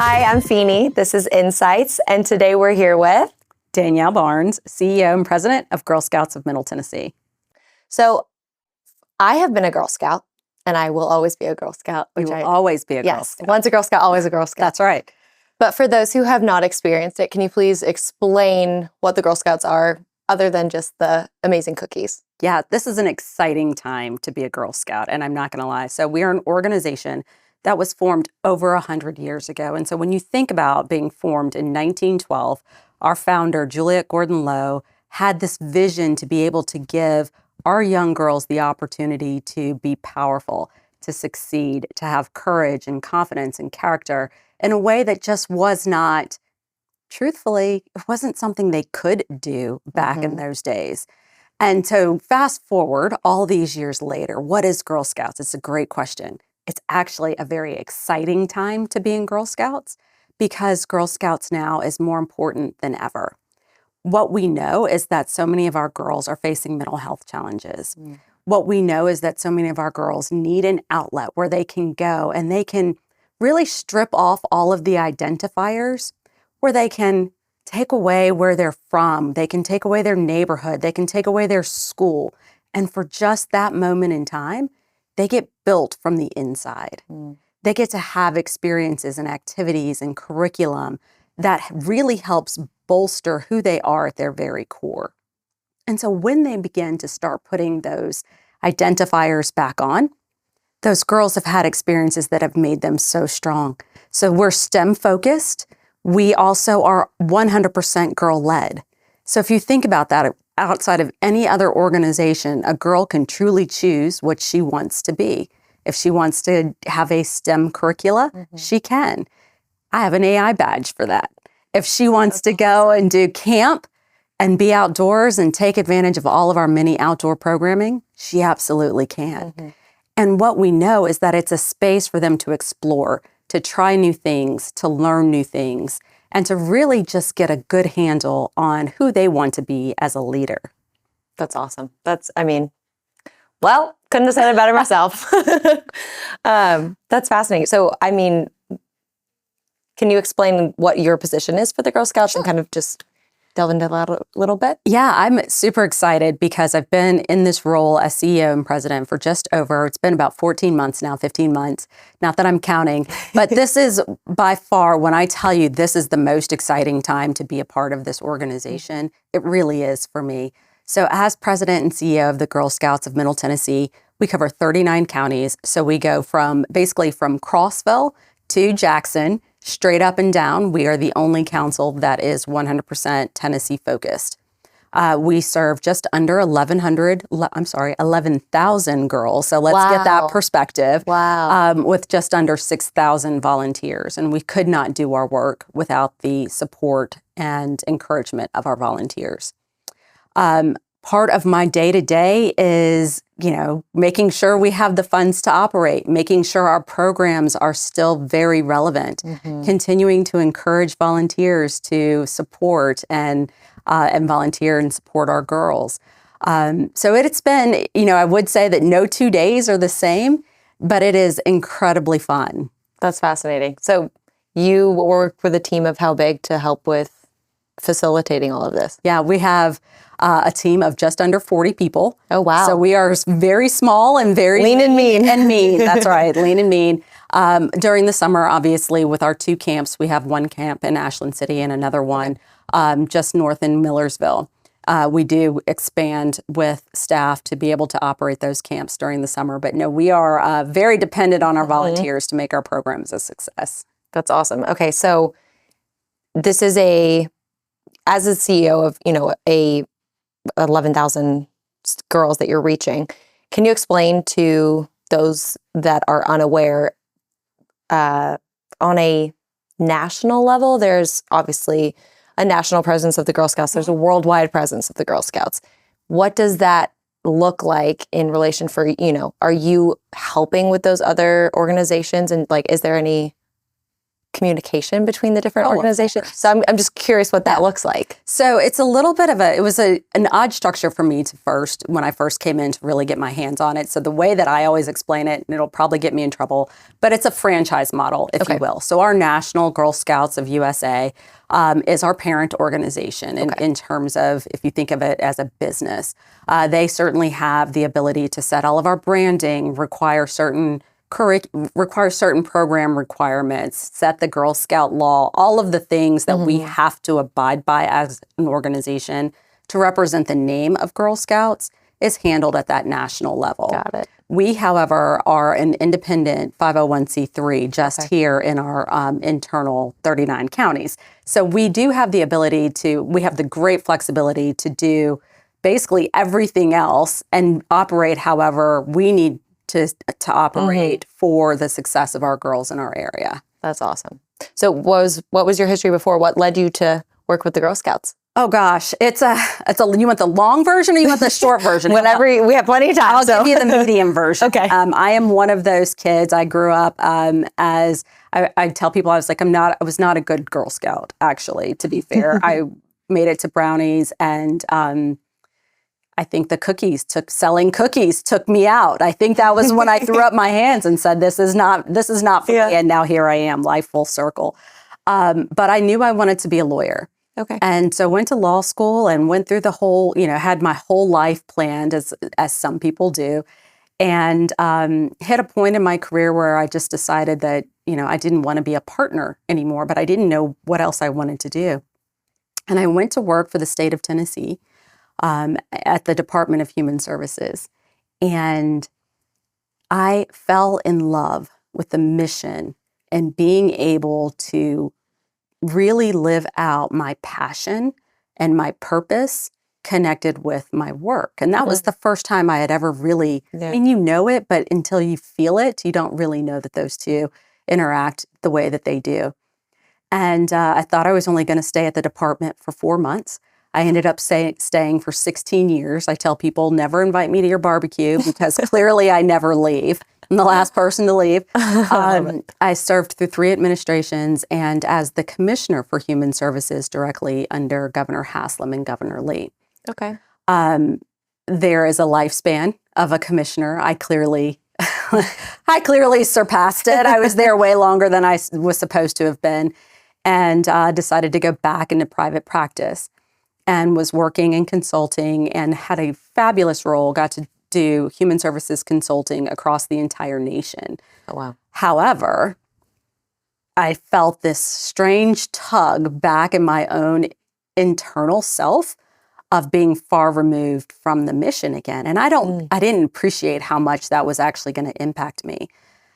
Hi, I'm Feeney. This is Insights, and today we're here with Danielle Barnes, CEO and President of Girl Scouts of Middle Tennessee. So I have been a Girl Scout, and I will always be a Girl Scout. You will always be a Girl Scout. Once a Girl Scout, always a Girl Scout. That's right. But for those who have not experienced it, can you please explain what the Girl Scouts are, other than just the amazing cookies? Yeah, this is an exciting time to be a Girl Scout, and I'm not going to lie. So we are an organization that was formed over 100 years ago. And so when you think about being formed in 1912, our founder, Juliet Gordon Lowe, had this vision to be able to give our young girls the opportunity to be powerful, to succeed, to have courage and confidence and character in a way that just was not, truthfully, it wasn't something they could do back in those days. And so fast forward all these years later, what is Girl Scouts? It's a great question. It's actually a very exciting time to be in Girl Scouts because Girl Scouts now is more important than ever. What we know is that so many of our girls are facing mental health challenges. What we know is that so many of our girls need an outlet where they can go and they can really strip off all of the identifiers, where they can take away where they're from, they can take away their neighborhood, they can take away their school. And for just that moment in time, they get built from the inside. They get to have experiences and activities and curriculum that really helps bolster who they are at their very core. And so when they begin to start putting those identifiers back on, those girls have had experiences that have made them so strong. So we're STEM focused. We also are 100% girl led. So if you think about that, outside of any other organization, a girl can truly choose what she wants to be. If she wants to have a STEM curricula, she can. I have an AI badge for that. If she wants to go and do camp and be outdoors and take advantage of all of our many outdoor programming, she absolutely can. And what we know is that it's a space for them to explore, to try new things, to learn new things, and to really just get a good handle on who they want to be as a leader. That's awesome. Couldn't have said it better myself. That's fascinating. So, can you explain what your position is for the Girl Scouts and kind of just delve into that a little bit? Yeah, I'm super excited because I've been in this role as CEO and president for it's been about 14 months now, 15 months, not that I'm counting, but this is by far, when I tell you this is the most exciting time to be a part of this organization, it really is for me. So as president and CEO of the Girl Scouts of Middle Tennessee, we cover 39 counties. So we go from Crossville to Jackson, straight up and down. We are the only council that is 100% Tennessee focused. We serve just under 11,000 girls. So let's get that perspective. With just under 6,000 volunteers. And we could not do our work without the support and encouragement of our volunteers. Part of my day-to-day is, making sure we have the funds to operate, making sure our programs are still very relevant, continuing to encourage volunteers to support and volunteer and support our girls. So it's been, I would say that no 2 days are the same, but it is incredibly fun. That's fascinating. So you work with a team of how big to help with facilitating all of this? Yeah, we have a team of just under 40 people. Oh, wow. So we are very small and very lean and mean. That's right, lean and mean. During the summer, obviously, with our 2 camps, we have one camp in Ashland City and another one just north in Millersville. We do expand with staff to be able to operate those camps during the summer. But no, we are very dependent on our volunteers to make our programs a success. That's awesome. Okay, so this is as a CEO of, 11,000 girls that you're reaching, can you explain to those that are unaware, on a national level, there's obviously a national presence of the Girl Scouts. There's a worldwide presence of the Girl Scouts. What does that look like in relation for, are you helping with those other organizations? And is there any communication between the different Oh, of organizations? course. So I'm just curious what that looks like. So it's a little bit of it was an odd structure for me when I first came in to really get my hands on it. So the way that I always explain it, and it'll probably get me in trouble, but it's a franchise model, if you will. So our National Girl Scouts of USA is our parent organization in terms of, if you think of it as a business. They certainly have the ability to set all of our branding, require certain program requirements, set the Girl Scout law, all of the things that we have to abide by as an organization to represent the name of Girl Scouts is handled at that national level. Got it. We, however, are an independent 501c3 just here in our internal 39 counties. So we do have the ability we have the great flexibility to do basically everything else and operate however we need to operate for the success of our girls in our area. That's awesome. So what was your history before? What led you to work with the Girl Scouts? Oh gosh, you want the long version or you want the short version? Whenever we have plenty of time. I'll give you the medium version. Okay. I am one of those kids. I grew up as I tell people I was not a good Girl Scout, actually, to be fair. I made it to brownies, and I think selling cookies took me out. I think that was when I threw up my hands and said, this is not for me. And now here I am, life full circle. But I knew I wanted to be a lawyer. Okay. And so went to law school and went through the whole, had my whole life planned as some people do. And hit a point in my career where I just decided that, I didn't want to be a partner anymore, but I didn't know what else I wanted to do. And I went to work for the state of Tennessee at the Department of Human Services. And I fell in love with the mission and being able to really live out my passion and my purpose connected with my work. And that was the first time I had ever really, I mean, you know it, but until you feel it, you don't really know that those two interact the way that they do. And I thought I was only going to stay at the department for 4 months. I ended up staying for 16 years. I tell people, never invite me to your barbecue because clearly I never leave. I'm the last person to leave. I served through 3 administrations and as the Commissioner for Human Services directly under Governor Haslam and Governor Lee. Okay. There is a lifespan of a commissioner. I clearly surpassed it. I was there way longer than I was supposed to have been, and decided to go back into private practice and was working in consulting and had a fabulous role, got to do human services consulting across the entire nation. Oh, wow. However, I felt this strange tug back in my own internal self of being far removed from the mission again. And I didn't appreciate how much that was actually going to impact me.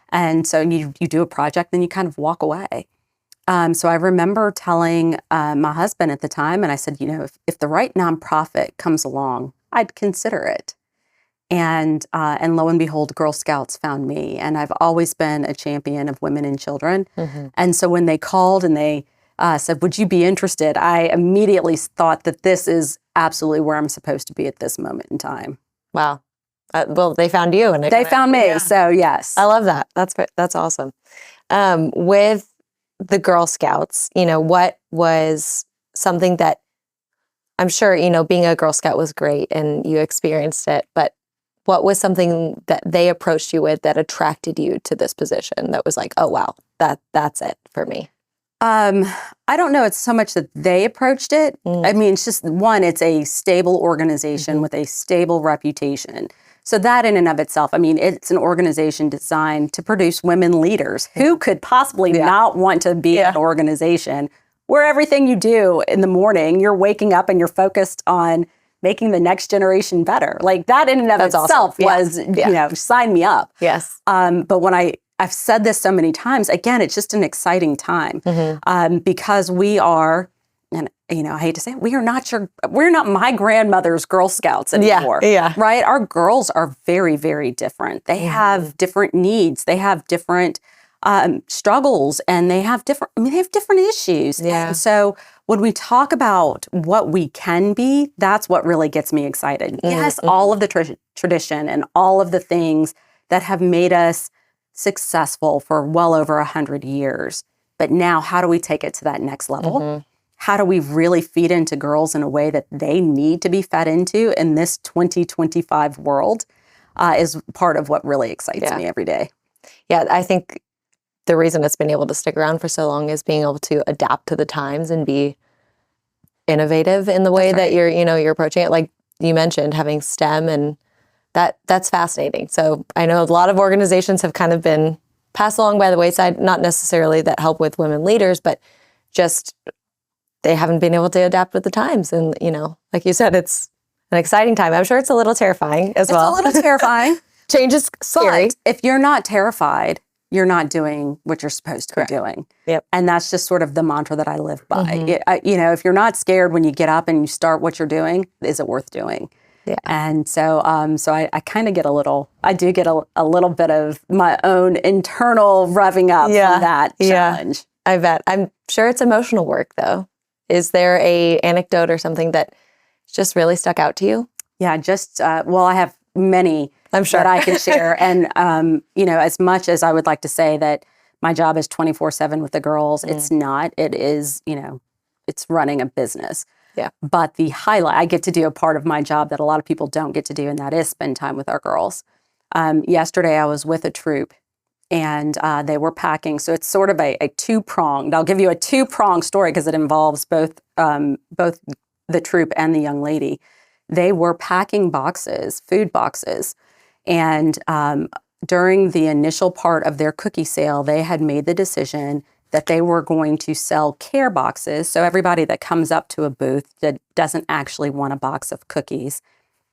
And so you do a project, then you kind of walk away. So I remember telling my husband at the time, and I said, if the right nonprofit comes along, I'd consider it. And lo and behold, Girl Scouts found me. And I've always been a champion of women and children. Mm-hmm. And so when they called and they said, would you be interested? I immediately thought that this is absolutely where I'm supposed to be at this moment in time. Wow. Well, they found you. And they found me. Yeah. So yes. I love that. That's awesome. With the Girl Scouts, what was something that I'm sure, being a Girl Scout was great and you experienced it, but what was something that they approached you with that attracted you to this position that was like, oh, wow, that's it for me? I don't know. It's so much that they approached it. I mean, it's just it's a stable organization with a stable reputation. So that in and of itself, I mean, it's an organization designed to produce women leaders. Who could possibly not want to be an organization where everything you do in the morning, you're waking up and you're focused on making the next generation better. Like that in and of itself was, sign me up. Yes. But when I've said this so many times, again, it's just an exciting time because we are, and I hate to say it, we're not my grandmother's Girl Scouts anymore. Yeah. Right? Our girls are very, very different. They have different needs. They have different struggles, and they have different issues. Yeah. And so when we talk about what we can be, that's what really gets me excited. Yes, all of the tradition and all of the things that have made us successful for well over 100 years But now, how do we take it to that next level? Mm-hmm. How do we really feed into girls in a way that they need to be fed into in this 2025 world is part of what really excites me every day. Yeah, I think the reason it's been able to stick around for so long is being able to adapt to the times and be innovative in the way that you're approaching it. Like you mentioned, having STEM, and that's fascinating. So I know a lot of organizations have kind of been passed along by the wayside, not necessarily that help with women leaders, but just they haven't been able to adapt with the times. And, like you said, it's an exciting time. I'm sure it's a little terrifying as well. It's a little terrifying. Change is scary. But if you're not terrified, you're not doing what you're supposed to be doing. Yep. And that's just sort of the mantra that I live by. Mm-hmm. If you're not scared when you get up and you start what you're doing, is it worth doing? Yeah. And so I kind of get a little bit of my own internal revving up from that challenge. I bet. I'm sure it's emotional work, though. Is there a anecdote or something that just really stuck out to you? Yeah, I have many, I'm sure, that I can share. And, as much as I would like to say that my job is 24/7 with the girls, it's not. It is, it's running a business. Yeah. But the highlight, I get to do a part of my job that a lot of people don't get to do, and that is spend time with our girls. Yesterday, I was with a troop, and they were packing. So it's sort of a two-pronged. I'll give you a two-pronged story because it involves both the troop and the young lady. They were packing boxes, food boxes, and during the initial part of their cookie sale, they had made the decision that they were going to sell care boxes. So everybody that comes up to a booth that doesn't actually want a box of cookies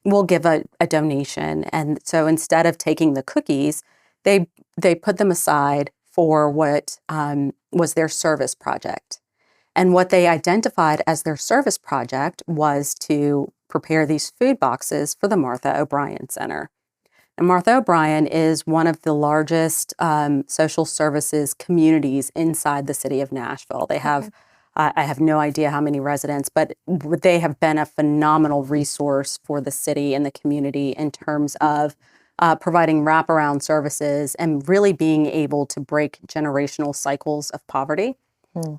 will give a donation. And so instead of taking the cookies, they put them aside for what was their service project. And what they identified as their service project was to prepare these food boxes for the Martha O'Brien Center. And Martha O'Brien is one of the largest social services communities inside the city of Nashville. They have, I have no idea how many residents, but they have been a phenomenal resource for the city and the community in terms of providing wraparound services and really being able to break generational cycles of poverty.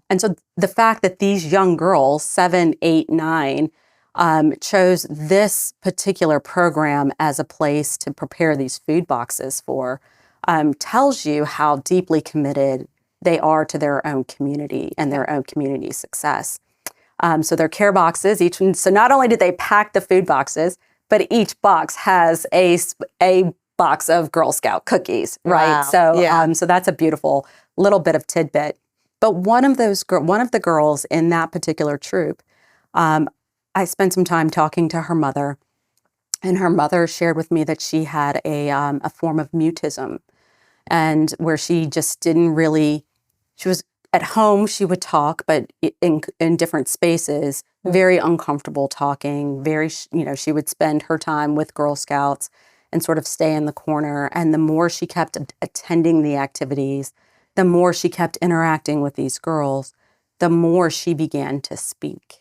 And so the fact that these young girls, 7, 8, 9, chose this particular program as a place to prepare these food boxes for tells you how deeply committed they are to their own community and their own community success. So their care boxes, so not only did they pack the food boxes, but each box has a box of Girl Scout cookies, right? Wow. So that's a beautiful little bit of tidbit. But one of the girls in that particular troop, I spent some time talking to her mother, and her mother shared with me that she had a form of mutism, and where she just didn't really. She was at home. She would talk, but in different spaces, very uncomfortable talking. She would spend her time with Girl Scouts and sort of stay in the corner. And the more she kept attending the activities, the more she kept interacting with these girls, the more she began to speak.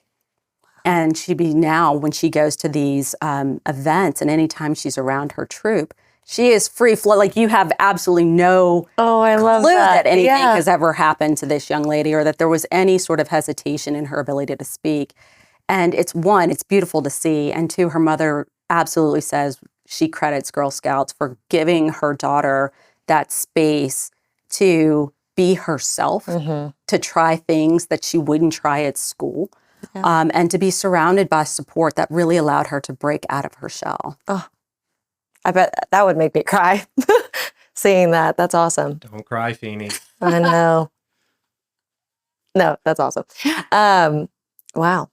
And now, when she goes to these events and anytime she's around her troop, she is free flow. Like, you have absolutely no clue that anything has ever happened to this young lady or that there was any sort of hesitation in her ability to speak. And it's beautiful to see. And two, her mother absolutely says she credits Girl Scouts for giving her daughter that space to be herself, to try things that she wouldn't try at school. Yeah. And to be surrounded by support that really allowed her to break out of her shell. Oh, I bet that would make me cry. Seeing that. That's awesome. Don't cry, Feeney. I know. No, that's awesome. Wow.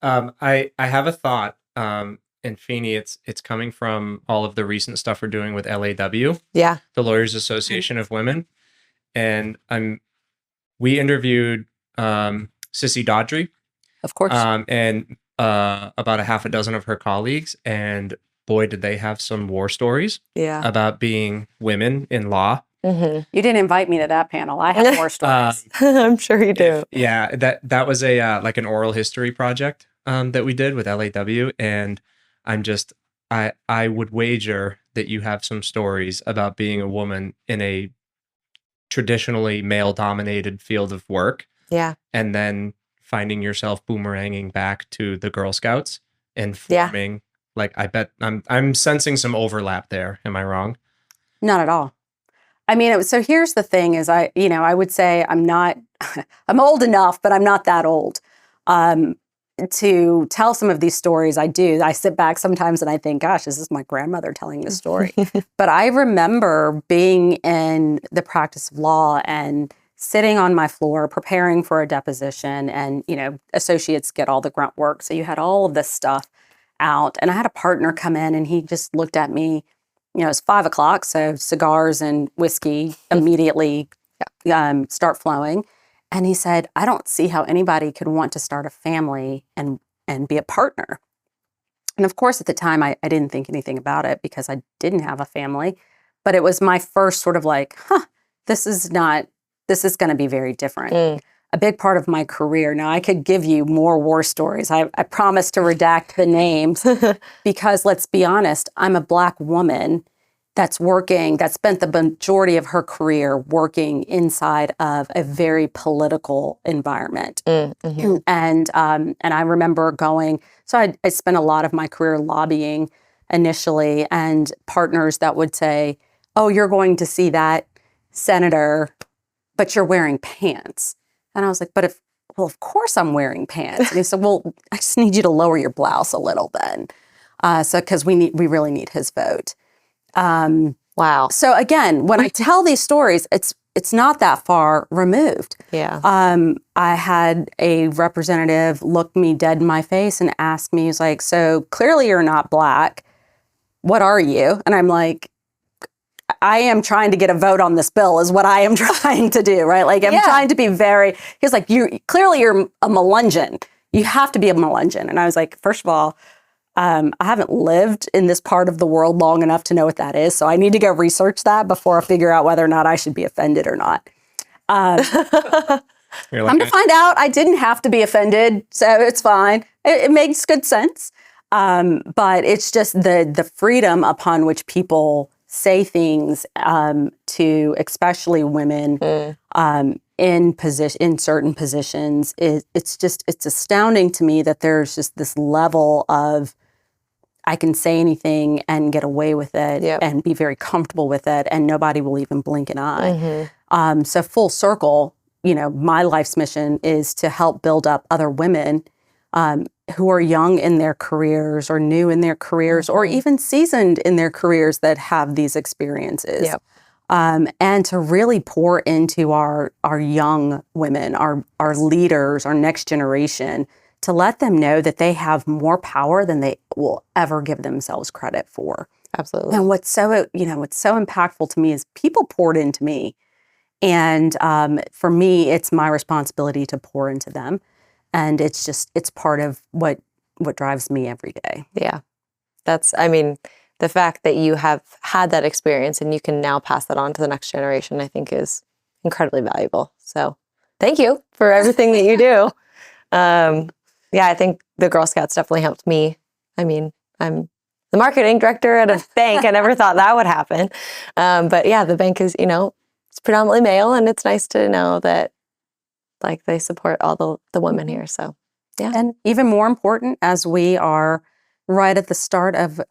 I have a thought, and Feeney, it's coming from all of the recent stuff we're doing with LAW, the Lawyers Association of Women, and we interviewed Sissy Dodry, of course, and about a half a dozen of her colleagues, and boy, did they have some war stories about being women in law. You didn't invite me to that panel. I have more stories. I'm sure you do. That was a like an oral history project that we did with LAW, and I would wager that you have some stories about being a woman in a traditionally male dominated field of work. Yeah. And then finding yourself boomeranging back to the Girl Scouts and forming, like, I bet I'm sensing some overlap there. Am I wrong? Not at all. I mean, so here's the thing is I would say I'm not, I'm old enough, but I'm not that old. To tell some of these stories, I sit back sometimes and I think, gosh, this is my grandmother telling this story. But I remember being in the practice of law and sitting on my floor, preparing for a deposition, and, associates get all the grunt work. So you had all of this stuff out, and I had a partner come in and he just looked at me, it's 5 o'clock. So cigars and whiskey immediately start flowing. And he said, I don't see how anybody could want to start a family and be a partner. And of course, at the time, I didn't think anything about it because I didn't have a family. But it was my first sort of like, this is going to be very different. A big part of my career. Now, I could give you more war stories. I promise to redact the names because let's be honest, I'm a Black woman that spent the majority of her career working inside of a very political environment. Mm-hmm. And I remember so I spent a lot of my career lobbying initially, and partners that would say, oh, you're going to see that senator, but you're wearing pants. And I was like, well, of course I'm wearing pants. And he said, well, I just need you to lower your blouse a little then. Because we really need his vote. Wow. So again, when I tell these stories, it's not that far removed. Yeah. I had a representative look me dead in my face and ask me, he's like, so clearly you're not Black. What are you? And I'm like, I am trying to get a vote on this bill is what I am trying to do, right? Like I'm trying to be he's like, you're a Melungeon. You have to be a Melungeon. And I was like, first of all, I haven't lived in this part of the world long enough to know what that is. So I need to go research that before I figure out whether or not I should be offended or not. Come to find out, I didn't have to be offended. So it's fine. It makes good sense. But it's just the freedom upon which people say things to especially women in certain positions. It's astounding to me that there's just this level of I can say anything and get away with it and be very comfortable with it, and nobody will even blink an eye. Mm-hmm. So full circle, my life's mission is to help build up other women who are young in their careers or new in their careers or even seasoned in their careers that have these experiences. Yep. And to really pour into our young women, our leaders, our next generation, to let them know that they have more power than they will ever give themselves credit for. Absolutely. And what's so impactful to me is people poured into me. And for me, it's my responsibility to pour into them. And it's part of what drives me every day. Yeah. The fact that you have had that experience and you can now pass that on to the next generation, I think is incredibly valuable. So thank you for everything that you do. I think the Girl Scouts definitely helped me. I mean, I'm the marketing director at a bank. I never thought that would happen. But yeah, the bank is, it's predominantly male, and it's nice to know that like they support all the women here. So yeah. And even more important, as we are right at the start of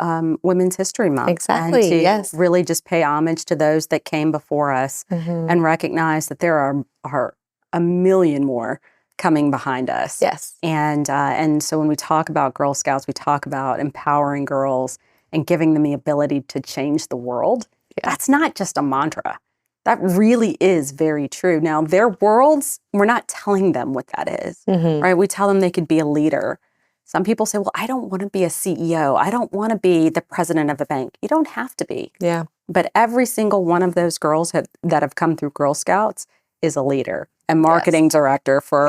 Women's History Month. Exactly, and to really just pay homage to those that came before us and recognize that there are a million more coming behind us. Yes. And so when we talk about Girl Scouts, we talk about empowering girls and giving them the ability to change the world. Yeah. That's not just a mantra. That really is very true. Now, their worlds, we're not telling them what that is, right? We tell them they could be a leader. Some people say, well, I don't want to be a CEO. I don't want to be the president of a bank. You don't have to be. Yeah. But every single one of those girls that have come through Girl Scouts is a leader and marketing director for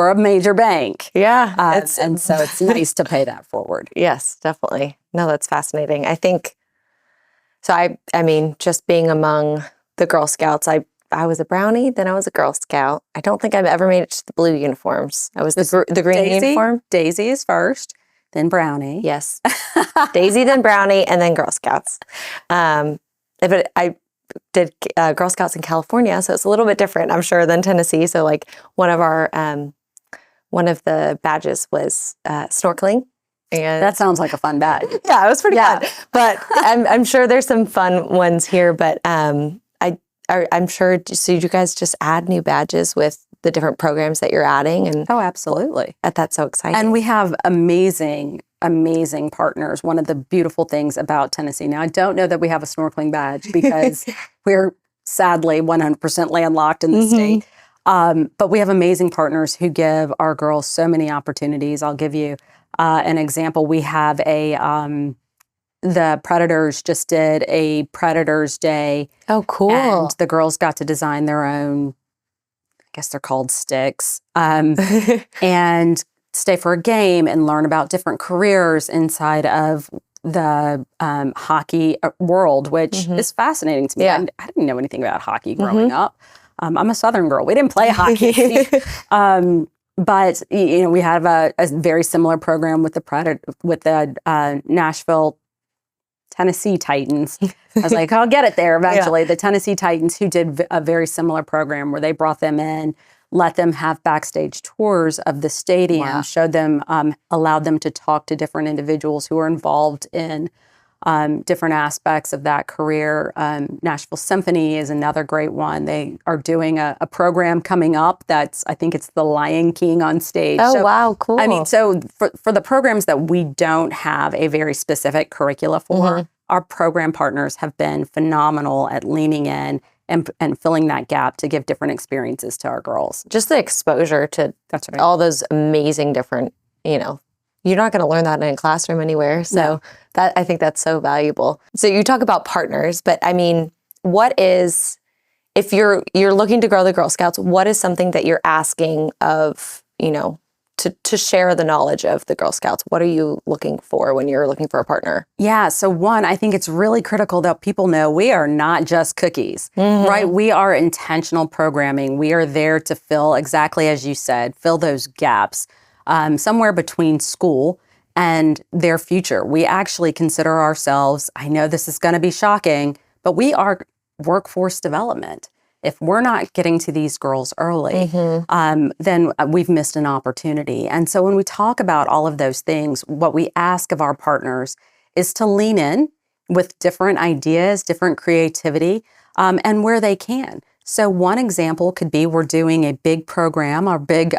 a major bank. Yeah. And so it's nice to pay that forward. Yes, definitely. No, that's fascinating. I think, so I mean, just being among the Girl Scouts, I was a Brownie, then I was a Girl Scout. I don't think I've ever made it to the blue uniforms. I was the green uniform. Daisy is first, then Brownie. Yes. Daisy, then Brownie, and then Girl Scouts. But did Girl Scouts in California, so it's a little bit different, I'm sure, than Tennessee. So like one of the badges was snorkeling. And That sounds like a fun badge. yeah, it was pretty fun. But I'm sure there's some fun ones here. But I'm sure. So you guys just add new badges with the different programs that you're adding, and Oh, absolutely. that's so exciting. And we have amazing partners. One of the beautiful things about Tennessee. Now, I don't know that we have a snorkeling badge because we're sadly 100% landlocked in the state. But we have amazing partners who give our girls so many opportunities. I'll give you an example. We have the Predators just did a Predators Day. Oh, cool. And the girls got to design their own, I guess they're called sticks, and stay for a game and learn about different careers inside of the hockey world, which is fascinating to me. Yeah. I didn't know anything about hockey growing up. I'm a Southern girl. We didn't play hockey. But we have a very similar program with the Nashville, Tennessee Titans. I was like, I'll get it there eventually. The Tennessee Titans, who did a very similar program where they brought them in, let them have backstage tours of the stadium, showed them, allowed them to talk to different individuals who are involved in different aspects of that career. Nashville Symphony is another great one. They are doing a program coming up I think it's the Lion King on stage. Oh, wow, cool. I mean, so for the programs that we don't have a very specific curricula for, our program partners have been phenomenal at leaning in and filling that gap to give different experiences to our girls. Just the exposure to That's right. all those amazing different, you're not going to learn that in a classroom anywhere. So I think that's so valuable. So you talk about partners, but I mean, if you're looking to grow the Girl Scouts, what is something that you're asking of, to share the knowledge of the Girl Scouts? What are you looking for when you're looking for a partner? Yeah. So one, I think it's really critical that people know we are not just cookies, right? We are intentional programming. We are there to fill, exactly as you said, fill those gaps somewhere between school and their future. We actually consider ourselves, I know this is going to be shocking, but we are workforce development. If we're not getting to these girls early, then we've missed an opportunity. And so when we talk about all of those things, what we ask of our partners is to lean in with different ideas, different creativity, and where they can. So one example could be we're doing a big program, our big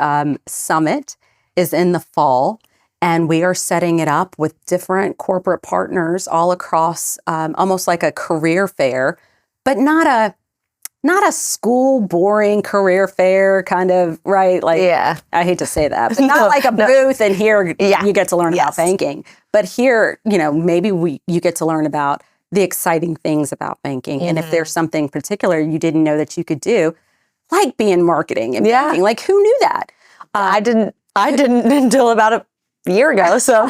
summit is in the fall, and we are setting it up with different corporate partners all across, almost like a career fair, but not a school boring career fair kind of, right? Like, I hate to say that, but not like a booth and here you get to learn about banking. But here, maybe you get to learn about the exciting things about banking. And if there's something particular you didn't know that you could do, like be in marketing and banking, like who knew that? I didn't until about a year ago. So,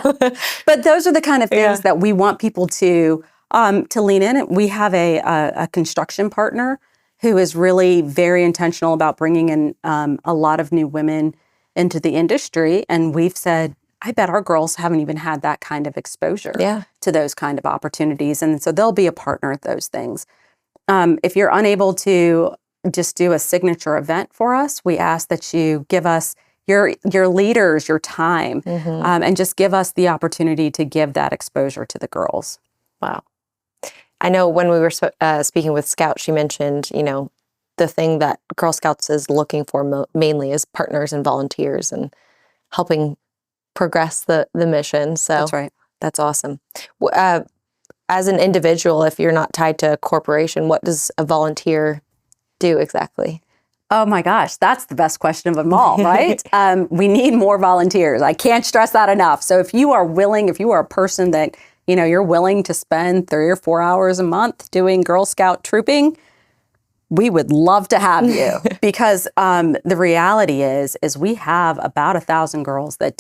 but those are the kind of things that we want people to lean in. We have a construction partner who is really very intentional about bringing in a lot of new women into the industry. And we've said, I bet our girls haven't even had that kind of exposure to those kind of opportunities. And so they'll be a partner at those things. If you're unable to just do a signature event for us, we ask that you give us your leaders, your time, and just give us the opportunity to give that exposure to the girls. Wow. I know when we were speaking with Scout, she mentioned, the thing that Girl Scouts is looking for mainly is partners and volunteers and helping progress the mission. So that's right. That's awesome. As an individual, if you're not tied to a corporation, what does a volunteer do exactly? Oh my gosh, that's the best question of them all, right? We need more volunteers. I can't stress that enough. So if you are a person that you're willing to spend 3 or 4 hours a month doing Girl Scout trooping, we would love to have you. Because the reality is we have about 1,000 girls that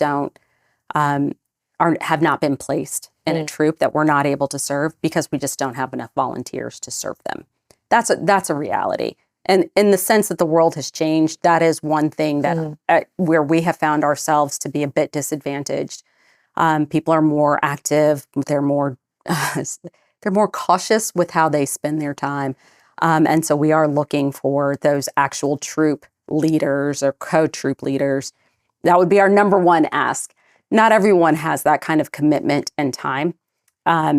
have not been placed in a troop that we're not able to serve because we just don't have enough volunteers to serve them. That's a reality. And in the sense that the world has changed, that is one thing that where we have found ourselves to be a bit disadvantaged. People are more active. They're more cautious with how they spend their time. And so we are looking for those actual troop leaders or co-troop leaders. That would be our number one ask. Not everyone has that kind of commitment and time.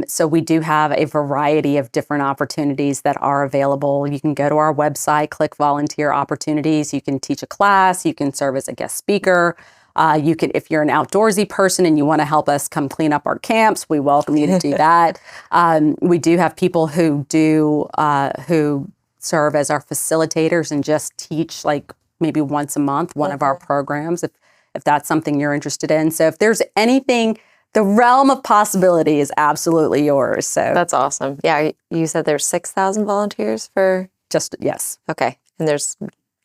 So we do have a variety of different opportunities that are available. You can go to our website, click volunteer opportunities. You can teach a class. You can serve as a guest speaker. You can, if you're an outdoorsy person and you want to help us come clean up our camps, we welcome you to do that. We do have people who serve as our facilitators and just teach like maybe once a month one of our programs, if that's something you're interested in. So if there's anything, the realm of possibility is absolutely yours. So that's awesome. Yeah, you said there's 6,000 volunteers for yes. Okay, and there's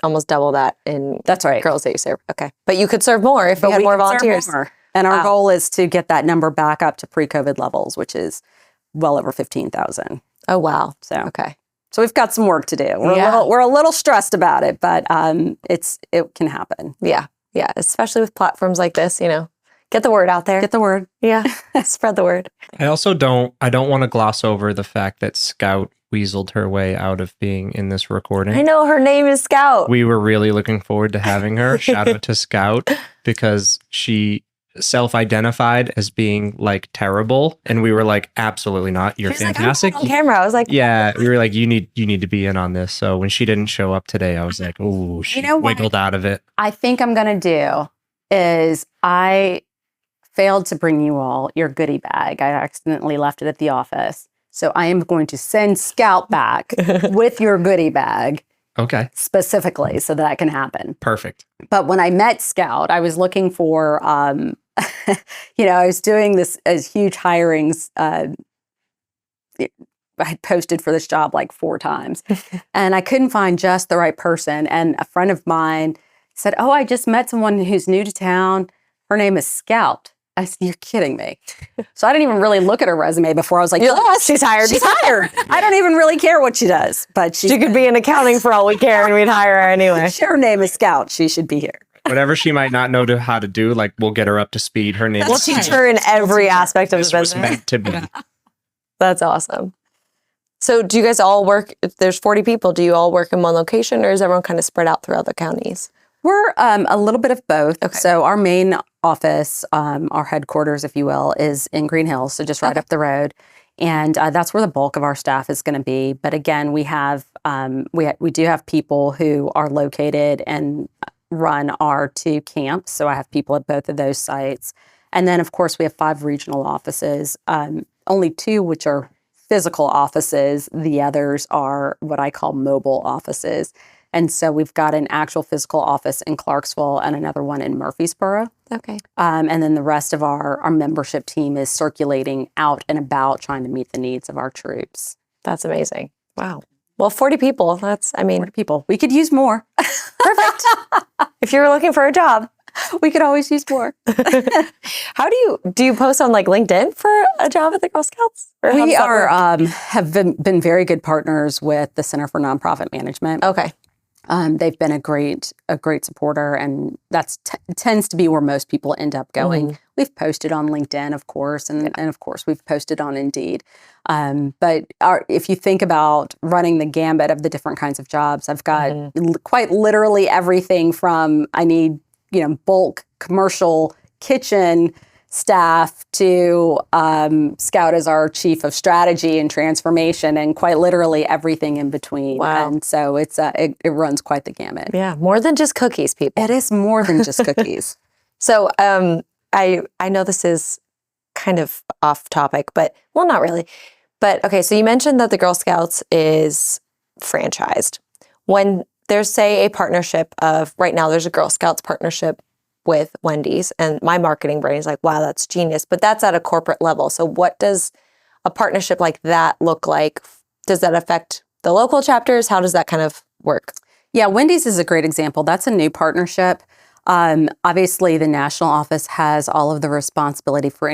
almost double that in that's right girls that you serve. Okay, but you could serve more if you had more volunteers. And our goal is to get that number back up to pre-COVID levels, which is well over 15,000. Oh wow! So okay, so we've got some work to do. We're a little stressed about it, but it can happen. Yeah, especially with platforms like this, get the word out there. Get the word. Yeah, spread the word. I also don't want to gloss over the fact that Scout weaseled her way out of being in this recording. I know, her name is Scout. We were really looking forward to having her. Shout out to Scout, because she self-identified as being like terrible, and we were like, absolutely not. You're fantastic. Like, on camera, I was like, yeah, we were like, you need to be in on this. So when she didn't show up today, I was like, oh, she wiggled out of it. I think I'm gonna do is I failed to bring you all your goodie bag. I accidentally left it at the office. So I am going to send Scout back with your goodie bag. Okay. Specifically, so that can happen. Perfect. But when I met Scout, I was looking for, I was doing this as huge hirings. I had posted for this job like 4 times and I couldn't find just the right person. And a friend of mine said, "Oh, I just met someone who's new to town. Her name is Scout." I said, "You're kidding me." So I didn't even really look at her resume before. I was like, yes, she's hired. She's hired. I don't even really care what she does, but she could be in accounting for all we care and we'd hire her anyway. Her name is Scout. She should be here. Whatever she might not know how to do, like, we'll get her up to speed. Her name. We'll teach her in every aspect of the business. Was meant to be. That's awesome. So do you guys all work, if there's 40 people, do you all work in one location or is everyone kind of spread out throughout the counties? We're a little bit of both. Okay. So our main office, our headquarters, if you will, is in Green Hills, so just right up the road. And that's where the bulk of our staff is going to be. But again, we have we do have people who are located and run our 2 camps. So I have people at both of those sites. And then, of course, we have 5 regional offices, only 2 which are physical offices. The others are what I call mobile offices. And so we've got an actual physical office in Clarksville and another one in Murfreesboro. Okay. And then the rest of our membership team is circulating out and about trying to meet the needs of our troops. That's amazing. Wow. Well, 40 people, 40 people. We could use more. Perfect. If you're looking for a job, we could always use more. How do you post on like LinkedIn for a job at the Girl Scouts? We have been very good partners with the Center for Nonprofit Management. Okay. They've been a great supporter, and that tends to be where most people end up going. Mm-hmm. We've posted on LinkedIn, of course, and of course we've posted on Indeed. But if you think about running the gambit of the different kinds of jobs, I've got quite literally everything from I need bulk commercial kitchen staff to Scout as our chief of strategy and transformation, and quite literally everything in between. Wow. And so it runs quite the gamut. Yeah, more than just cookies, people. It is more than just cookies. So I know this is kind of off topic, but well, not really. But okay, so you mentioned that the Girl Scouts is franchised. When there's, say, a partnership of, right now there's a Girl Scouts partnership with Wendy's, and my marketing brain is like, wow, that's genius. But that's at a corporate level. So what does a partnership like that look like? Does that affect the local chapters? How does that kind of work? Yeah, Wendy's is a great example. That's a new partnership. Obviously, the national office has all of the responsibility for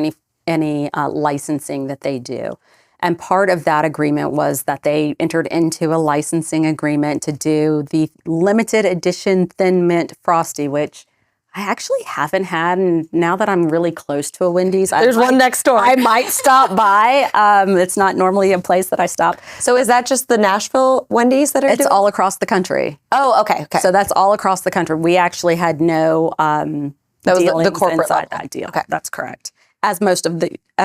any licensing that they do. And part of that agreement was that they entered into a licensing agreement to do the limited edition Thin Mint Frosty, which I actually haven't had, and now that I'm really close to a Wendy's, There's one next door. I might stop by. It's not normally a place that I stop. So is that just the Nashville Wendy's that are It's doing? all across the country. Oh, okay. So that's all across the country. We actually had no That was the dealings corporate inside level. that deal. Okay. That's correct. As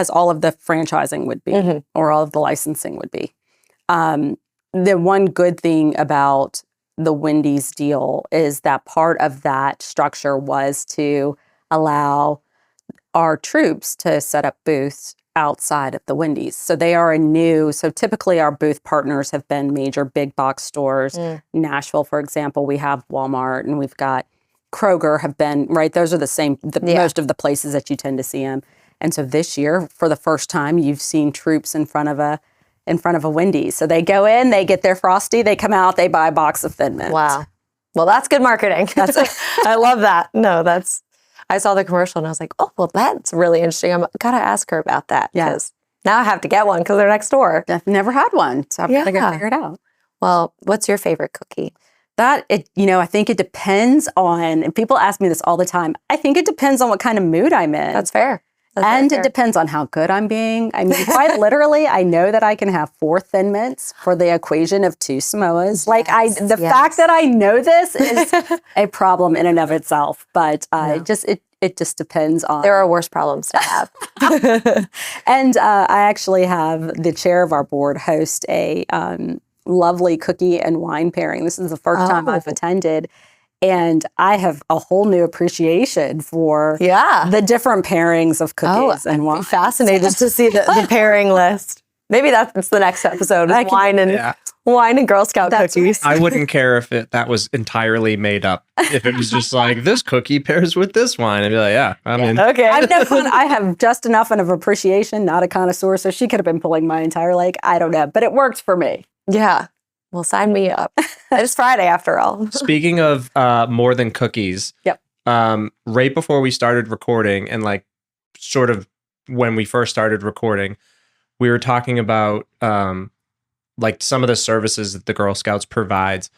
all of the franchising would be, or all of the licensing would be. The one good thing about the Wendy's deal is that part of that structure was to allow our troops to set up booths outside of the Wendy's. So they are so typically our booth partners have been major big box stores. Nashville, for example, we have Walmart and we've got Kroger have been, right? Those are most of the places that you tend to see them. And so this year, for the first time, you've seen troops in front of a Wendy's. So they go in, they get their Frosty, they come out, they buy a box of Thin Mint. Wow. Well, that's good marketing. I love that. No, I saw the commercial and I was like, oh, well, that's really interesting. I'm gotta ask her about that. Yes. Now I have to get one because they're next door. I've never had one, so I've got to go figure it out. Well, what's your favorite cookie? I think it depends on, and people ask me this all the time, I think it depends on what kind of mood I'm in. That's fair. And it depends on how good I'm being. I mean, quite literally, I know that I can have 4 Thin Mints for the equation of 2 Samoas. The fact that I know this is a problem in and of itself. But it just depends on. There are worse problems to have. And I actually have the chair of our board host a lovely cookie and wine pairing. This is the first time I've attended. And I have a whole new appreciation for the different pairings of cookies and wine. I'm fascinated to see the pairing list. Maybe that's the next episode, is wine and Girl Scout cookies. I wouldn't care if that was entirely made up. If it was just like, this cookie pairs with this wine, I'd be like, I'm in. Okay. I have just enough of appreciation, not a connoisseur, so she could have been pulling my entire leg. I don't know, but it worked for me. Yeah. Well, sign me up. It's Friday after all. Speaking of more than cookies, right before we started recording and sort of when we first started recording, we were talking about some of the services that the Girl Scouts provides.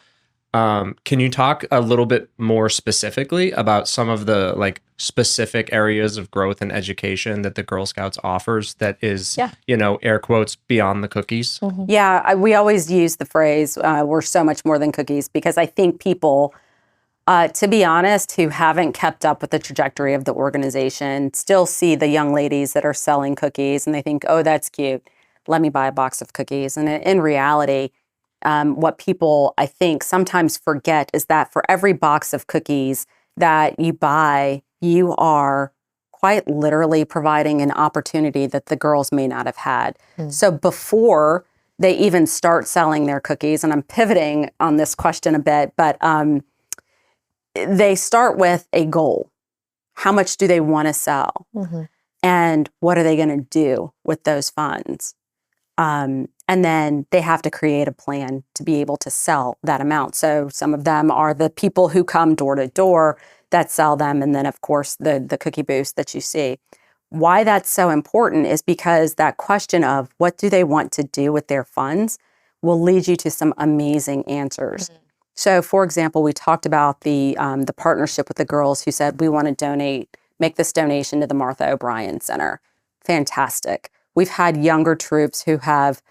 Can you talk a little bit more specifically about some of the specific areas of growth and education that the Girl Scouts offers that is, air quotes, beyond the cookies? Mm-hmm. Yeah, we always use the phrase, we're so much more than cookies, because I think people, to be honest, who haven't kept up with the trajectory of the organization still see the young ladies that are selling cookies and they think, oh, that's cute. Let me buy a box of cookies. And in reality, what people, I think, sometimes forget is that for every box of cookies that you buy, you are quite literally providing an opportunity that the girls may not have had. So before they even start selling their cookies, and I'm pivoting on this question a bit, but they start with a goal. How much do they want to sell? And what are they going to do with those funds? And then they have to create a plan to be able to sell that amount. So some of them are the people who come door to door that sell them. And then, of course, the cookie booths that you see. Why that's so important is because that question of what do they want to do with their funds will lead you to some amazing answers. So, for example, we talked about the partnership with the girls who said, we want to make this donation to the Martha O'Brien Center. Fantastic. We've had younger troops who have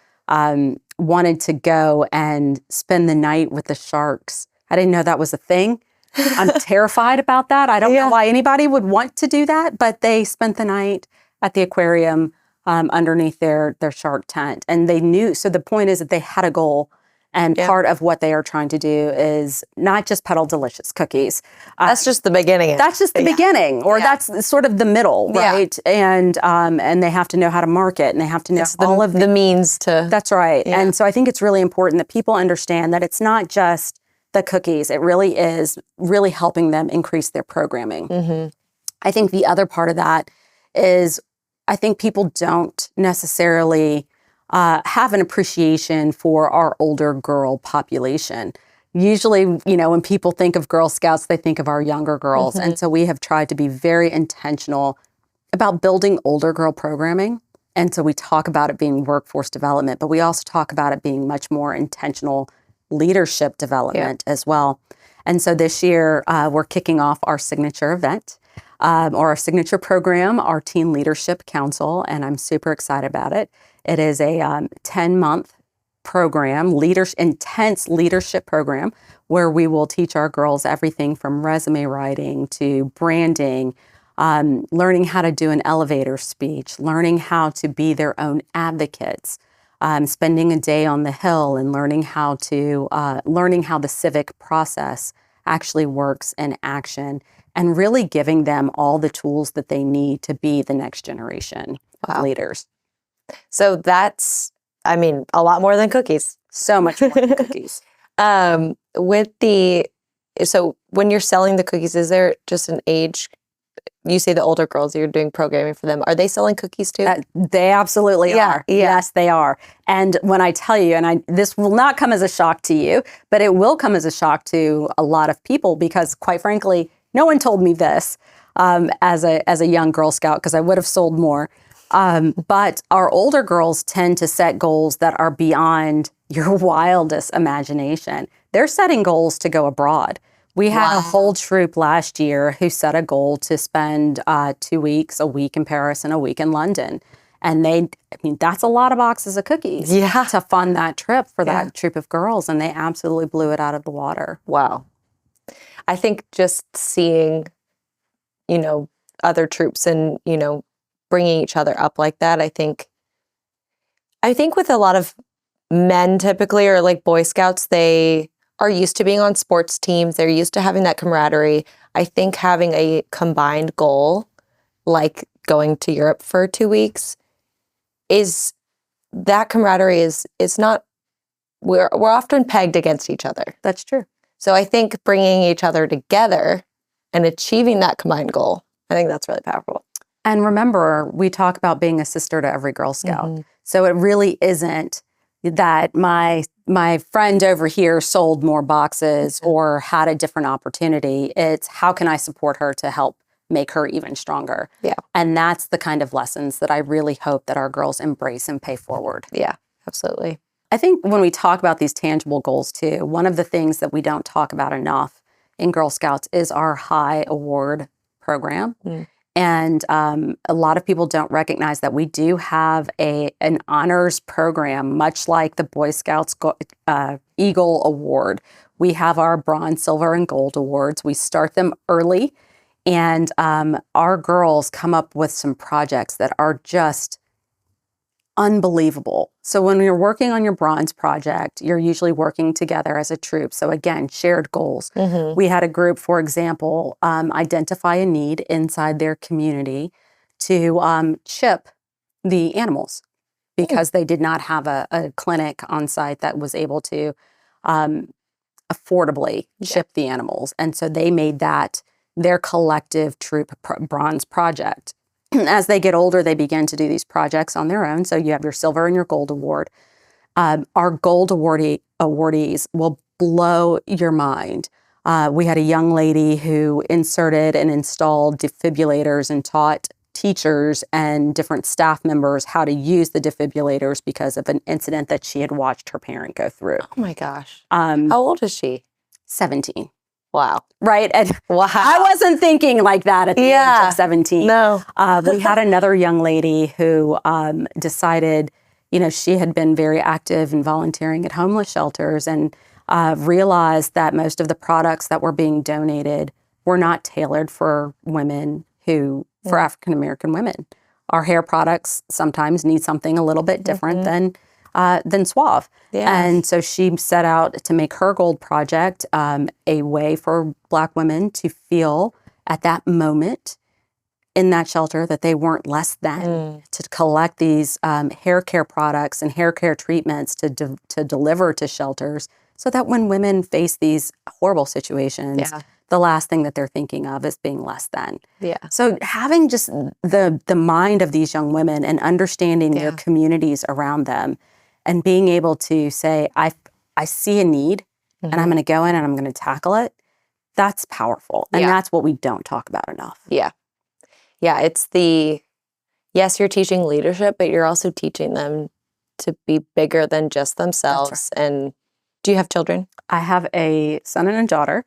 wanted to go and spend the night with the sharks. I didn't know that was a thing. I'm terrified about that. I don't know why anybody would want to do that, but they spent the night at the aquarium underneath their shark tent. And they knew, so the point is that they had a goal. And part of what they are trying to do is not just peddle delicious cookies. That's just the beginning. That's just the beginning, or that's sort of the middle, right? And they have to know how to market, and they have to know all of the means to. That's right. Yeah. And so I think it's really important that people understand that it's not just the cookies. It really is really helping them increase their programming. I think the other part of that is I think people don't necessarily have an appreciation for our older girl population. Usually, when people think of Girl Scouts, they think of our younger girls. And so we have tried to be very intentional about building older girl programming. And so we talk about it being workforce development, but we also talk about it being much more intentional leadership development as well. And so this year, we're kicking off our signature event or our signature program, our Teen Leadership Council, and I'm super excited about it. It is a 10-month program, intense leadership program, where we will teach our girls everything from resume writing to branding, learning how to do an elevator speech, learning how to be their own advocates, spending a day on the Hill and learning how the civic process actually works in action, and really giving them all the tools that they need to be the next generation of leaders. So that's, I mean, a lot more than cookies. So much more than cookies. So when you're selling the cookies, is there just an age? You say the older girls, you're doing programming for them. Are they selling cookies too? They absolutely are. Yeah. Yes, they are. And when I tell you, this will not come as a shock to you, but it will come as a shock to a lot of people, because quite frankly, no one told me this as a young Girl Scout, because I would have sold more. But our older girls tend to set goals that are beyond your wildest imagination. They're setting goals to go abroad. We had a whole troop last year who set a goal to spend 2 weeks, a week in Paris and a week in London. And that's a lot of boxes of cookies to fund that trip for that troop of girls. And they absolutely blew it out of the water. Wow. I think just seeing, other troops and, bringing each other up like that, I think with a lot of men typically, or like Boy Scouts, they are used to being on sports teams. They're used to having that camaraderie. I think having a combined goal, like going to Europe for 2 weeks, is that camaraderie is not, we're often pegged against each other. That's true. So I think bringing each other together and achieving that combined goal, I think that's really powerful. And remember, we talk about being a sister to every Girl Scout. Mm-hmm. So it really isn't that my friend over here sold more boxes or had a different opportunity. It's how can I support her to help make her even stronger? Yeah. And that's the kind of lessons that I really hope that our girls embrace and pay forward. Yeah, absolutely. I think when we talk about these tangible goals too, one of the things that we don't talk about enough in Girl Scouts is our high award program. Mm. And a lot of people don't recognize that we do have an honors program, much like the Boy Scouts Eagle Award. We have our bronze, silver, and gold awards. We start them early, and our girls come up with some projects that are just unbelievable. So when you're working on your bronze project, you're usually working together as a troop. So again, shared goals. Mm-hmm. We had a group, for example, identify a need inside their community to chip the animals because they did not have a clinic on site that was able to affordably chip the animals. And so they made that their collective troop bronze project. As they get older, they begin to do these projects on their own. So you have your silver and your gold award. Our gold awardees will blow your mind. We had a young lady who inserted and installed defibrillators and taught teachers and different staff members how to use the defibrillators because of an incident that she had watched her parent go through. Oh my gosh. How old is she? 17. Wow. Right. And I wasn't thinking like that at the age of 17. No. We had another young lady who decided, she had been very active in volunteering at homeless shelters and realized that most of the products that were being donated were not tailored for women for African-American women. Our hair products sometimes need something a little bit different than Suave. Yeah. And so she set out to make her gold project a way for Black women to feel at that moment in that shelter that they weren't less than, to collect these hair care products and hair care treatments to deliver to shelters so that when women face these horrible situations, the last thing that they're thinking of is being less than. Yeah. So having just the mind of these young women and understanding their communities around them and being able to say, I see a need and I'm going to go in and I'm going to tackle it, that's powerful. And that's what we don't talk about enough. Yeah. Yeah, it's yes, you're teaching leadership, but you're also teaching them to be bigger than just themselves. Right. And do you have children? I have a son and a daughter.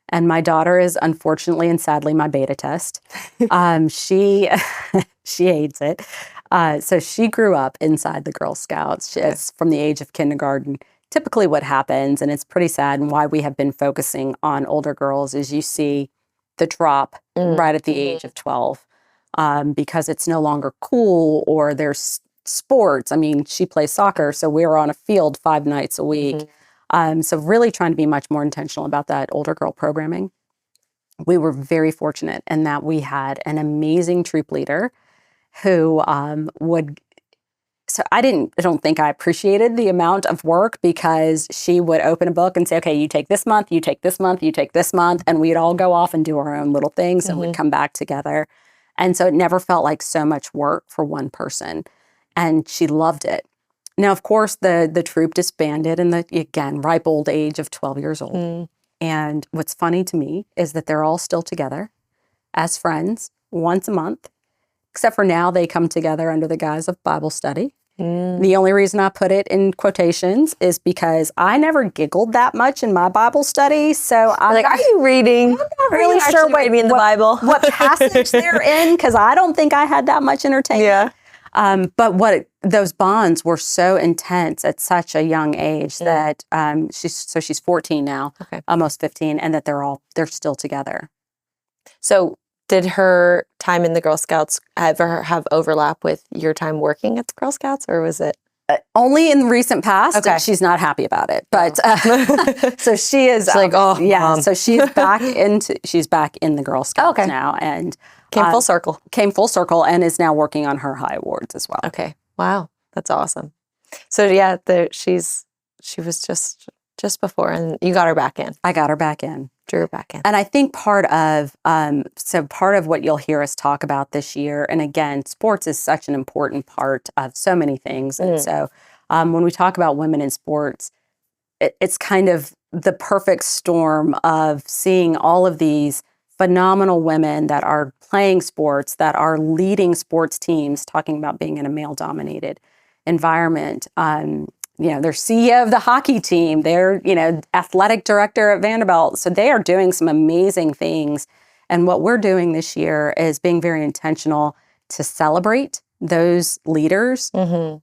And my daughter is unfortunately and sadly my beta test. She hates it. So she grew up inside the Girl Scouts. It's from the age of kindergarten. Typically what happens, and it's pretty sad, and why we have been focusing on older girls, is you see the drop right at the age of 12 because it's no longer cool, or there's sports. I mean, she plays soccer, so we're on a field 5 nights a week. So really trying to be much more intentional about that older girl programming. We were very fortunate in that we had an amazing troop leader who so I don't think I appreciated the amount of work, because she would open a book and say, okay, you take this month, you take this month, you take this month, and we'd all go off and do our own little things and we'd come back together. And so it never felt like so much work for one person. And she loved it. Now, of course, the troop disbanded in the, again, ripe old age of 12 years old. And what's funny to me is that they're all still together as friends once a month, except for now they come together under the guise of Bible study. The only reason I put it in quotations is because I never giggled that much in my Bible study. So I'm like, are you reading? I'm not really sure what in the Bible, what passage they're in, because I don't think I had that much entertainment. But those bonds were so intense at such a young age that she's 14 now, almost 15, and that they're still together. So did her time in the Girl Scouts ever have overlap with your time working at the Girl Scouts, or was it? Only in the recent past. And she's not happy about it, but so she is like, Mom. So she's back in the Girl Scouts now, and came full circle, and is now working on her high awards as well. Okay, wow, that's awesome. So yeah, she was just before, and you got her back in. I got her back in. Drew her back in. And I think part of what you'll hear us talk about this year, and again, sports is such an important part of so many things. And so when we talk about women in sports, it's kind of the perfect storm of seeing all of these phenomenal women that are playing sports, that are leading sports teams, talking about being in a male-dominated environment. They're CEO of the hockey team. They're, athletic director at Vanderbilt. So they are doing some amazing things. And what we're doing this year is being very intentional to celebrate those leaders,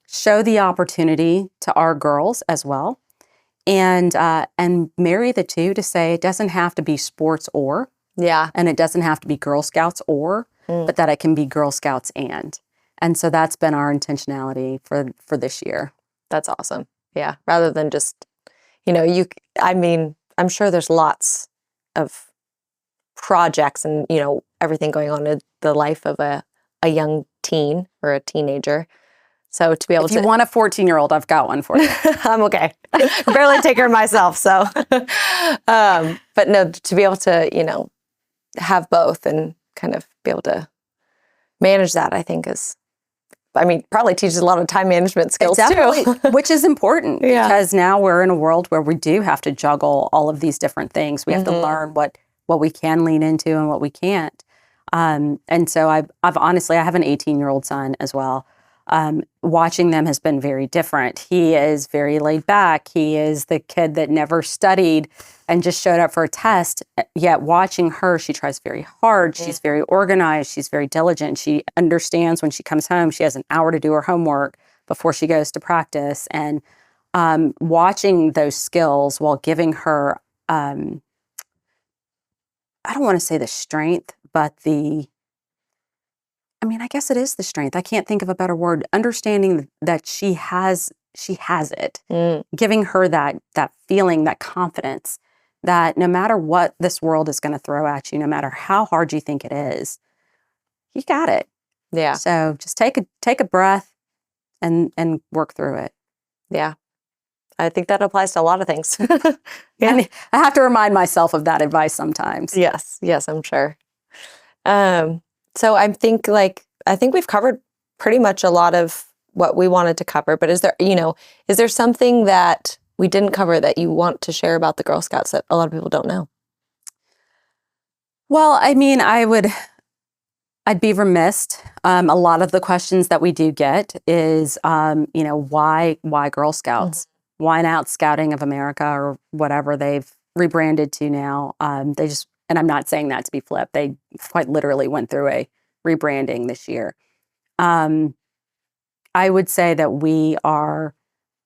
show the opportunity to our girls as well, and marry the two to say it doesn't have to be sports or, and it doesn't have to be Girl Scouts or, but that it can be Girl Scouts and. And so that's been our intentionality for this year. That's awesome. Yeah. Rather than just, I'm sure there's lots of projects and, everything going on in the life of a young teen or a teenager. So to be able if you want a 14-year-old, I've got one for you. I'm okay. Barely take care of myself. So, but no, to be able to, have both and kind of be able to manage that, I think probably teaches a lot of time management skills too. Which is important because now we're in a world where we do have to juggle all of these different things. We have to learn what we can lean into and what we can't. And so I have an 18-year-old son as well. Watching them has been very different. He is very laid back. He is the kid that never studied and just showed up for a test. Yet watching her, she tries very hard. She's very organized. She's very diligent. She understands when she comes home, she has an hour to do her homework before she goes to practice. And watching those skills while giving her, I don't want to say the strength, but I guess it is the strength. I can't think of a better word. Understanding that she has it. Giving her that feeling, that confidence that no matter what this world is going to throw at you, no matter how hard you think it is, you got it. Yeah. So just take a breath and work through it. Yeah. I think that applies to a lot of things. And I have to remind myself of that advice sometimes. Yes, I'm sure. So I think we've covered pretty much a lot of what we wanted to cover, but is there something that we didn't cover that you want to share about the Girl Scouts that a lot of people don't know? Well, I'd be remiss. A lot of the questions that we do get is, why Girl Scouts? Why not Scouting of America or whatever they've rebranded to now. They just, and I'm not saying that to be flip. They quite literally went through a rebranding this year. I would say that we are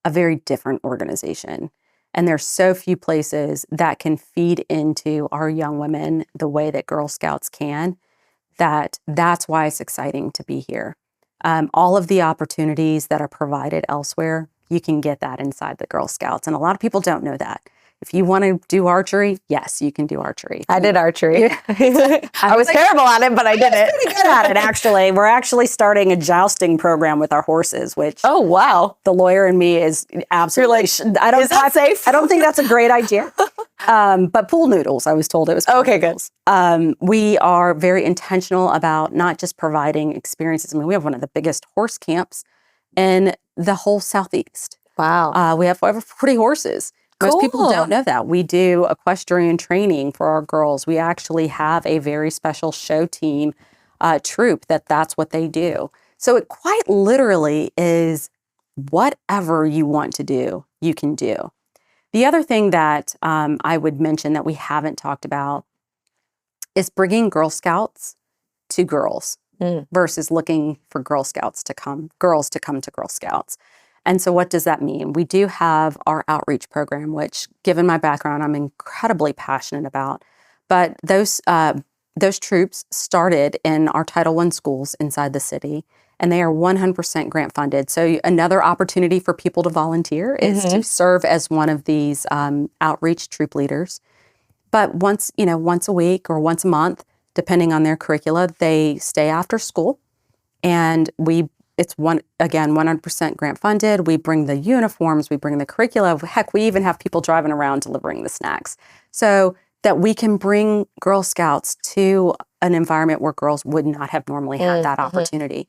a very different organization. And there's so few places that can feed into our young women the way that Girl Scouts can, that's why it's exciting to be here. All of the opportunities that are provided elsewhere, you can get that inside the Girl Scouts. And a lot of people don't know that. If you want to do archery, yes, you can do archery. I did archery. I was terrible at it, but I did it. Pretty good at it, actually. We're actually starting a jousting program with our horses, which Oh, wow. the lawyer in me is absolutely. Is that safe? I don't think that's a great idea. But pool noodles, I was told it was. Okay, good. We are very intentional about not just providing experiences. I mean, we have one of the biggest horse camps in the whole Southeast. Wow. We have over 40 horses. Most people Cool. don't know that. We do equestrian training for our girls. We actually have a very special show team troop that's what they do. So it quite literally is whatever you want to do, you can do. The other thing that I would mention that we haven't talked about is bringing Girl Scouts to girls versus looking for girls to come to Girl Scouts. And so what does that mean? We do have our outreach program, which, given my background, I'm incredibly passionate about. But those troops started in our Title I schools inside the city, and they are 100% grant funded. So another opportunity for people to volunteer is to serve as one of these outreach troop leaders. But once a week or once a month, depending on their curricula, they stay after school, and it's 100% grant funded. We bring the uniforms, we bring the curricula. Heck, we even have people driving around delivering the snacks, so that we can bring Girl Scouts to an environment where girls would not have normally had that opportunity.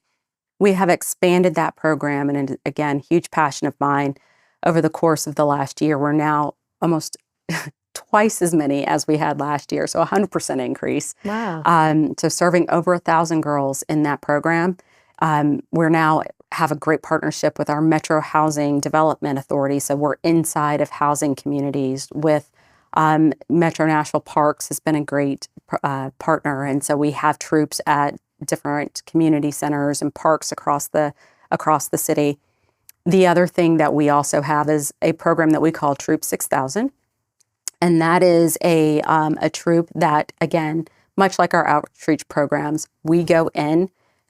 We have expanded that program, and again, huge passion of mine. Over the course of the last year, we're now almost twice as many as we had last year, so 100% increase. Wow. So serving over 1,000 girls in that program. We're now have a great partnership with our Metro Housing Development Authority. So we're inside of housing communities with Metro National Parks has been a great partner. And so we have troops at different community centers and parks across the city. The other thing that we also have is a program that we call Troop 6000. And that is a troop that, again, much like our outreach programs, we go in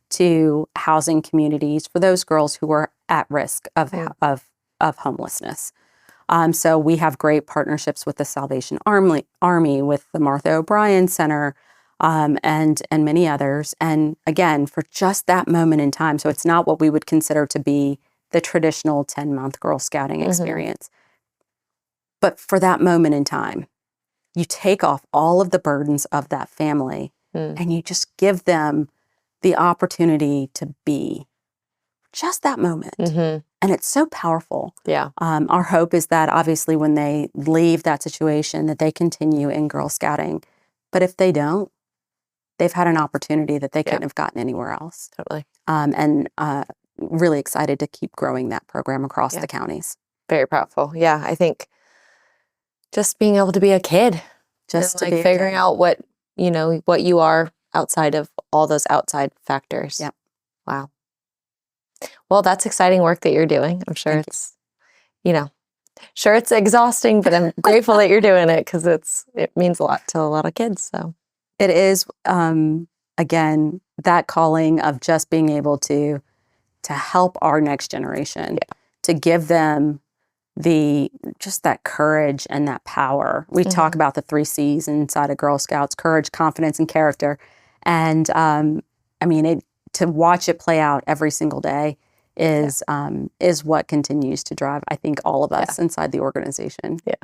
to housing communities for those girls who are at risk of homelessness. So we have great partnerships with the Salvation Army, with the Martha O'Brien Center, and many others. And again, for just that moment in time, so it's not what we would consider to be the traditional 10-month Girl Scouting experience. But for that moment in time, you take off all of the burdens of that family and you just give them the opportunity to be just that moment. And it's so powerful. Yeah. Our hope is that obviously when they leave that situation, that they continue in Girl Scouting. But if they don't, they've had an opportunity that they couldn't have gotten anywhere else. Totally. And really excited to keep growing that program across the counties. Very powerful. Yeah. I think just being able to be a kid, just to like figuring out what you are outside of all those outside factors. Yep. Wow. Well, that's exciting work that you're doing. I'm sure it's exhausting, but I'm grateful that you're doing it because it means a lot to a lot of kids. So it is, again, that calling of just being able to help our next generation, to give them just that courage and that power. We talk about the 3 C's inside of Girl Scouts: courage, confidence, and character. And to watch it play out every single day is what continues to drive, I think, all of us inside the organization. Yeah.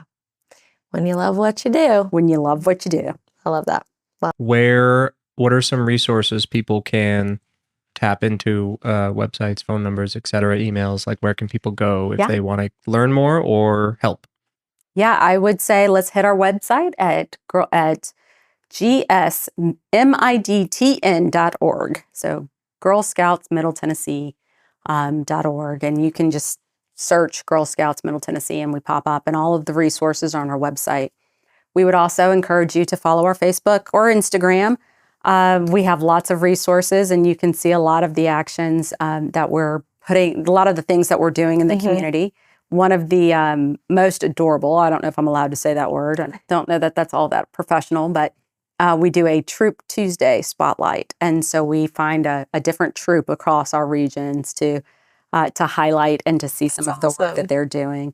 When you love what you do. When you love what you do. I love that. Wow. What are some resources people can tap into, websites, phone numbers, et cetera, emails? Like, where can people go if they want to learn more or help? Yeah, I would say let's hit our website at gsmidtn.org. So Girl Scouts Middle Tennessee .org. And you can just search Girl Scouts Middle Tennessee and we pop up, and all of the resources are on our website. We would also encourage you to follow our Facebook or Instagram. We have lots of resources, and you can see a lot of the actions that we're putting, a lot of the things that we're doing in the community. One of the most adorable, I don't know if I'm allowed to say that word. I don't know that that's all that professional, but we do a Troop Tuesday spotlight. And so we find a different troop across our regions to highlight and to see some of the work that they're doing.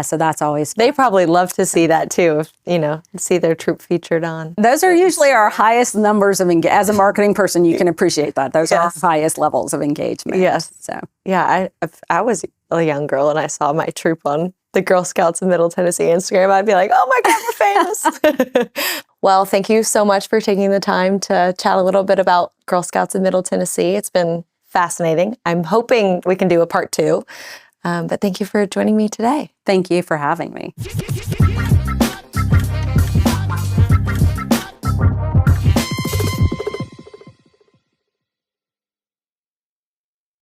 So that's always fun. They probably love to see that too, if, see their troop featured on. Those are usually our highest numbers of engagement. As a marketing person, you can appreciate that. Those are our highest levels of engagement. Yes. So yeah, I was a young girl and I saw my troop on the Girl Scouts of Middle Tennessee Instagram. I'd be like, oh my God, we're famous. Well, thank you so much for taking the time to chat a little bit about Girl Scouts of Middle Tennessee. It's been fascinating. I'm hoping we can do a part 2. But thank you for joining me today. Thank you for having me.